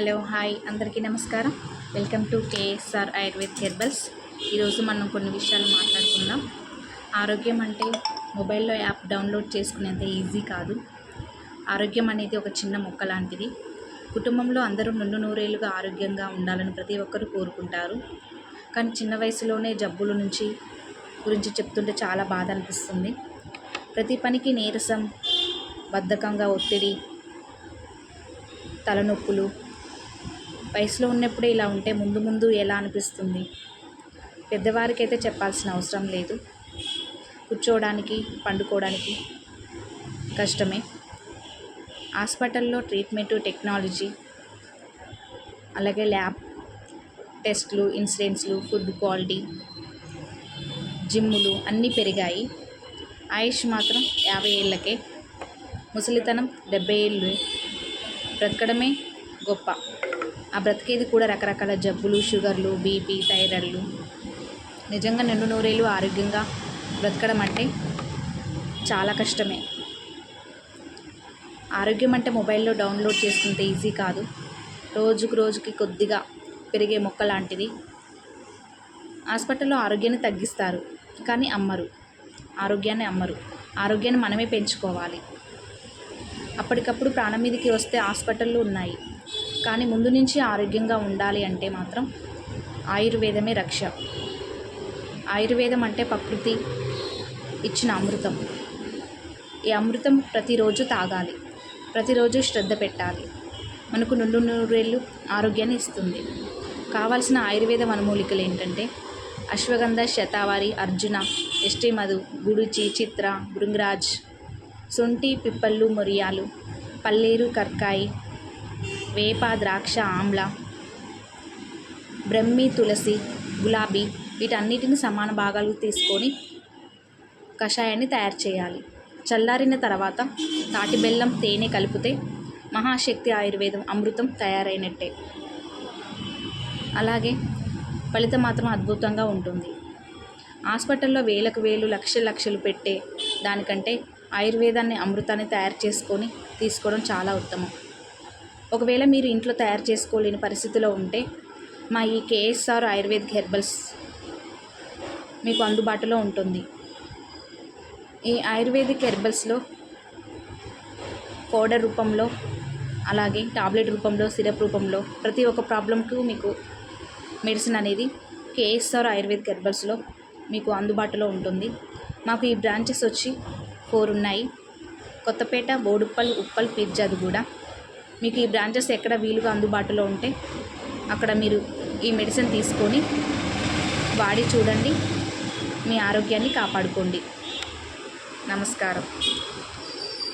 Hello hi అందరికీ నమస్కారం. Welcome to KSR Ayurved herbals. ఈరోజు మనం కొన్ని విషయాలు మాట్లాడుకుందాం. ఆరోగ్యం అంటే మొబైల్లో యాప్ డౌన్లోడ్ చేసుకునేంత ఈజీ కాదు. ఆరోగ్యం అనేది ఒక చిన్న మొక్క లాంటిది. కుటుంబంలో అందరూ నిండు నూరేళ్లుగా ఆరోగ్యంగా ఉండాలని ప్రతి ఒక్కరూ కోరుకుంటారు. కానీ చిన్న వయసులోనే జబ్బుల గురించి చెప్తుంటే చాలా బాధ అనిపిస్తుంది. ప్రతి పనికి నీరసం, బద్ధకంగా, ఒత్తిడి, తలనొప్పులు. వయసులో ఉన్నప్పుడే ఇలా ఉంటే ముందు ముందు ఎలా అనిపిస్తుంది? పెద్దవారికి అయితే చెప్పాల్సిన అవసరం లేదు. కూర్చోవడానికి, పండుకోవడానికి కష్టమే. హాస్పిటల్లో ట్రీట్మెంటు, టెక్నాలజీ, అలాగే ల్యాబ్ టెస్టులు, ఇన్సూరెన్స్లు, ఫుడ్ క్వాలిటీ, జిమ్ములు అన్నీ పెరిగాయి. ఆయుష్ మాత్రం 50 ఏళ్ళకే, ముసలితనం 70 ఏళ్ళు. బ్రతకడమే గొప్ప. ఆ బ్రతికేది కూడా రకరకాల జబ్బులు, షుగర్లు, బీపీ, థైరాయిడ్లు. నిజంగా నిండు నూరేళ్ళు ఆరోగ్యంగా బ్రతకడం అంటే చాలా కష్టమే. ఆరోగ్యం అంటే మొబైల్లో డౌన్లోడ్ చేసుకుంటే ఈజీ కాదు. రోజుకి కొద్దిగా పెరిగే మొక్క లాంటిది. హాస్పిటల్లో ఆరోగ్యాన్ని తగ్గిస్తారు కానీ ఆరోగ్యాన్ని అమ్మరు. ఆరోగ్యాన్ని మనమే పెంచుకోవాలి. అప్పటికప్పుడు ప్రాణం మీదకి వస్తే హాస్పిటళ్ళు ఉన్నాయి. కానీ ముందు నుంచి ఆరోగ్యంగా ఉండాలి అంటే మాత్రం ఆయుర్వేదమే రక్ష. ఆయుర్వేదం అంటే ప్రకృతి ఇచ్చిన అమృతం. ఈ అమృతం ప్రతిరోజు తాగాలి, ప్రతిరోజు శ్రద్ధ పెట్టాలి. మనకు నిండు నూరేళ్ళు ఆరోగ్యాన్ని ఇస్తుంది. కావాల్సిన ఆయుర్వేద వనమూలికలు ఏంటంటే అశ్వగంధ, శతావరి, అర్జున, మధు, గుడుచి, చిత్ర, భృంగరాజ్, శొంఠి, పిప్పళ్ళు, మిరియాలు, పల్లేరు, కర్కాయి, వేప, ద్రాక్ష, ఆమ్ల, బ్రహ్మి, తులసి, గులాబీ వీటన్నిటిని సమాన భాగాలు తీసుకొని కషాయాన్ని తయారు చేయాలి. చల్లారిన తర్వాత తాటి బెల్లం, తేనె కలిపితే మహాశక్తి ఆయుర్వేదం అమృతం తయారైనట్టే. అలాగే ఫలితం మాత్రం అద్భుతంగా ఉంటుంది. హాస్పిటల్లో వేలు లక్షలు పెట్టే దానికంటే ఆయుర్వేదాన్ని, అమృతాన్ని తయారు చేసుకొని తీసుకోవడం చాలా ఉత్తమం. ఒకవేళ మీరు ఇంట్లో తయారు చేసుకోలేని పరిస్థితిలో ఉంటే మా ఈ కేఎస్ఆర్ ఆయుర్వేద్ హెర్బల్స్ మీకు అందుబాటులో ఉంటుంది. ఈ ఆయుర్వేదిక్ హెర్బల్స్లో పౌడర్ రూపంలో, అలాగే టాబ్లెట్ రూపంలో, సిరప్ రూపంలో ప్రతి ఒక్క ప్రాబ్లంకు మీకు మెడిసిన్ అనేది కేఎస్ఆర్ ఆయుర్వేద్ హెర్బల్స్లో మీకు అందుబాటులో ఉంటుంది. మాకు ఈ బ్రాంచెస్ వచ్చి 4 ఉన్నాయి. కొత్తపేట, బోడుప్పల్, ఉప్పల్, పీర్జాదిగూడ. మీకు ఈ బ్రాంచెస్ ఎక్కడ వీలుగా అందుబాటులో ఉంటే అక్కడ మీరు ఈ మెడిసిన్ తీసుకొని వాడి చూడండి. మీ ఆరోగ్యాన్ని కాపాడుకోండి. నమస్కారం.